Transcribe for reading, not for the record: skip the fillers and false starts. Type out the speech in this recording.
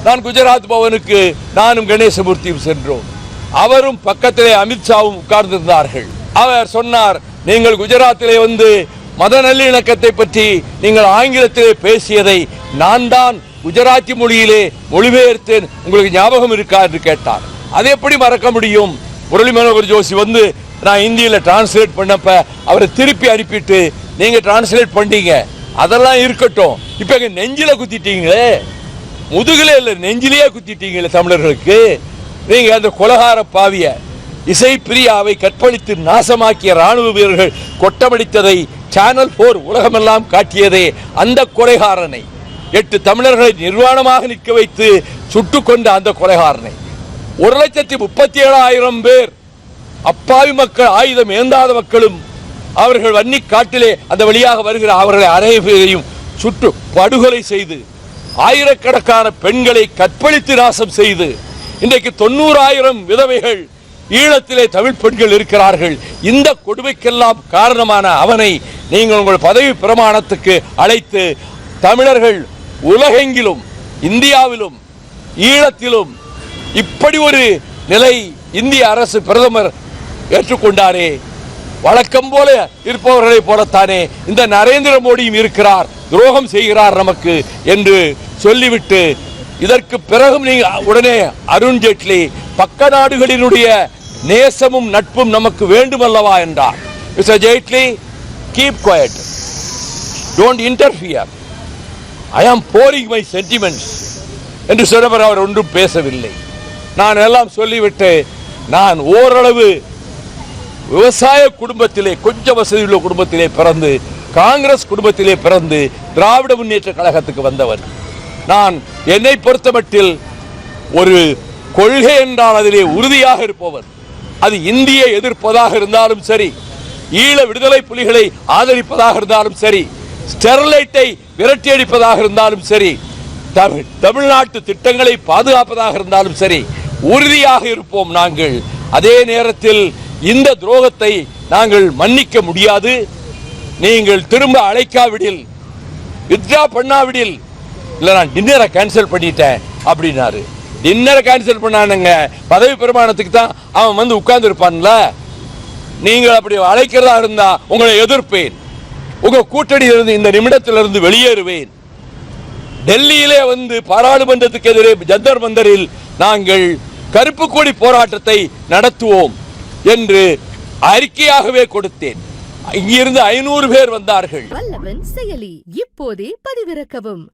நான் குஜராத் பவனுக்கு நானும் கணேசமூர்த்தியும் சென்றோம். அவரும் பக்கத்திலே அமித்ஷாவும் உட்கார்ந்திருந்தார்கள். அவர் சொன்னார், நீங்கள் குஜராத்திலே வந்து மத நல்லிணக்கத்தை பற்றி நீங்கள் ஆங்கிலத்திலே பேசியதை நான் தான் குஜராத்தி மொழியிலே மொழிபெயர்த்தேன், உங்களுக்கு ஞாபகம் இருக்கா என்று கேட்டார். அதை எப்படி மறக்க முடியும்? முரளி மனோகர் ஜோஷி வந்து நான் இந்தியில டிரான்ஸ்லேட் பண்ணப்ப அவரை திருப்பி அனுப்பிட்டு நீங்க டிரான்ஸ்லேட் பண்ணீங்க, அதெல்லாம் இருக்கட்டும். இப்ப எங்க நெஞ்சில குத்திட்டீங்களே, முதுகிலே இல்ல நெஞ்சிலேயே குத்திட்டீங்களே தமிழர்களுக்கு. நீங்க அந்த கொலகார பாவிய இசை பிரியாவை கற்பழித்து நாசமாக்கிய ராணுவ வீரர்கள் கொட்டமடித்ததை சேனல் 4 உலகமெல்லாம் காட்டியதே அந்த கொலைகாரனை, 8 தமிழர்களை நிர்வாணமாக நிற்க வைத்து சுட்டுக் கொண்ட அந்த கொலைகாரனை, 1,37,000 பேர் அப்பாவி மக்கள், ஆயுதம் ஏந்தாத மக்களும் அவர்கள் வன்னி காட்டிலே அந்த வழியாக வருகிற அவர்களை அனைவரையும் சுட்டு படுகொலை செய்து ஆயிரக்கணக்கான பெண்களை கற்பழித்து நாசம் செய்து இன்றைக்கு 90,000 விதவைகள் ஈழத்திலே தமிழ் பெண்கள் இருக்கிறார்கள். இந்த கொடுமைக்கெல்லாம் காரணமான அவனை நீங்கள் உங்கள் பதவி பிரமாணத்துக்கு அழைத்து தமிழர்கள் உலகெங்கிலும் இந்தியாவிலும் ஈழத்திலும் இப்படி ஒரு நிலை இந்திய அரசு பிரதமர் ஏற்றுக்கொண்டாரே, வழக்கம் போல இருப்பவர்களை போலத்தானே இந்த நரேந்திர மோடியும் இருக்கிறார், துரோகம் செய்கிறார் நமக்கு என்று சொல்லிவிட்டு இதற்கு பிறகும் நீங்க உடனே அருண் ஜேட்லி பக்க நாடுகளினுடைய நேசமும் நட்பும் நமக்கு வேண்டுமல்லவா என்றார். Mister Jaitley, keep quiet, don't interfere, I am boring my sentiments என்று சொன்னவர் அவர் ஒன்றும் பேசவில்லை. நான் எல்லாம் சொல்லிவிட்டு நான் ஓரளவு விவசாய குடும்பத்திலே கொஞ்சம் வசதியுள்ள குடும்பத்திலே பிறந்து காங்கிரஸ் குடும்பத்திலே பிறந்து திராவிட முன்னேற்ற கழகத்துக்கு வந்தவர். நான் என்னை பொறுத்தமட்டில் ஒரு கொள்கை என்றால் அதிலே உறுதியாக இருப்பவர். அது இந்தியை எதிர்ப்பதாக இருந்தாலும் சரி, ஈழ விடுதலை புலிகளை ஆதரிப்பதாக இருந்தாலும் சரி, ஸ்டெர்லைட்டை விரட்டி அடிப்பதாக இருந்தாலும் சரி, தமிழ்நாட்டு திட்டங்களை பாதுகாப்பதாக இருந்தாலும் சரி, உறுதியாக இருப்போம் நாங்கள். அதே நேரத்தில் இந்த துரோகத்தை நாங்கள் மன்னிக்க முடியாது. நீங்கள் திரும்ப அழைக்காவிடில், வித்ரா பண்ணாவிடில், இல்லை நான் டின்னரை கேன்சல் பண்ணிட்டேன் அப்படின்னாரு. டின்னரை கேன்சல் பண்ணானுங்க, பதவி பிரமாணத்துக்கு தான் அவன் வந்து உட்கார்ந்து இருப்பான்ல. நீங்கள் அப்படி அழைக்கிறதா இருந்தா உங்களை எதிர்ப்பேன், உங்க கூட்டணியிலிருந்து இந்த நிமிடத்திலிருந்து வெளியேறுவேன். டெல்லியிலே வந்து பாராளுமன்றத்துக்கு எதிரே ஜந்தர் மந்தரில் நாங்கள் கருப்பு கொடி போராட்டத்தை நடத்துவோம் என்று அறிக்கையாகவே கொடுத்தேன். இங்கிருந்து 500 பேர் வந்தார்கள். வல்லவன் செயலி இப்போதே பதிவிறக்கவும்.